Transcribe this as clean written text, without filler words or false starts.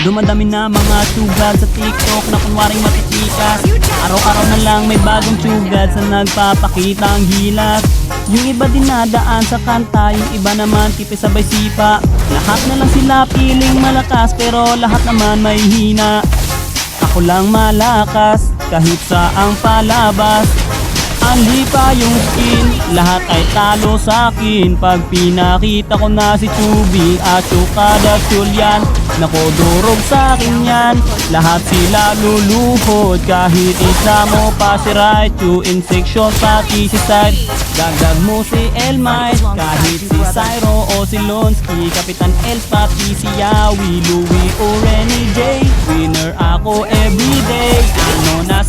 Dumadami na mga sugad sa TikTok na kunwaring matitikas. Araw-araw na lang may bagong sugad sa nagpapakita ang gilas. Yung iba dinadaan sa kanta, yung iba naman tipis sabay sipa. Lahat na lang sila piling malakas pero lahat naman may hina. Ako lang malakas kahit sa ang palabas. Anli pa yung skin, lahat ay talo sa akin. Pag pinakita ko na si Chubby at Chukada Julian, nako durog sa akin yan. Lahat sila luluhod kahit isa mo pa si right. You in section pati si side. Dagdag mo si Elmite, kahit si Cyro o si Lonsky. Kapitan El pati si Yawi, Louie o Renny J. Winner ako everyday. Ano na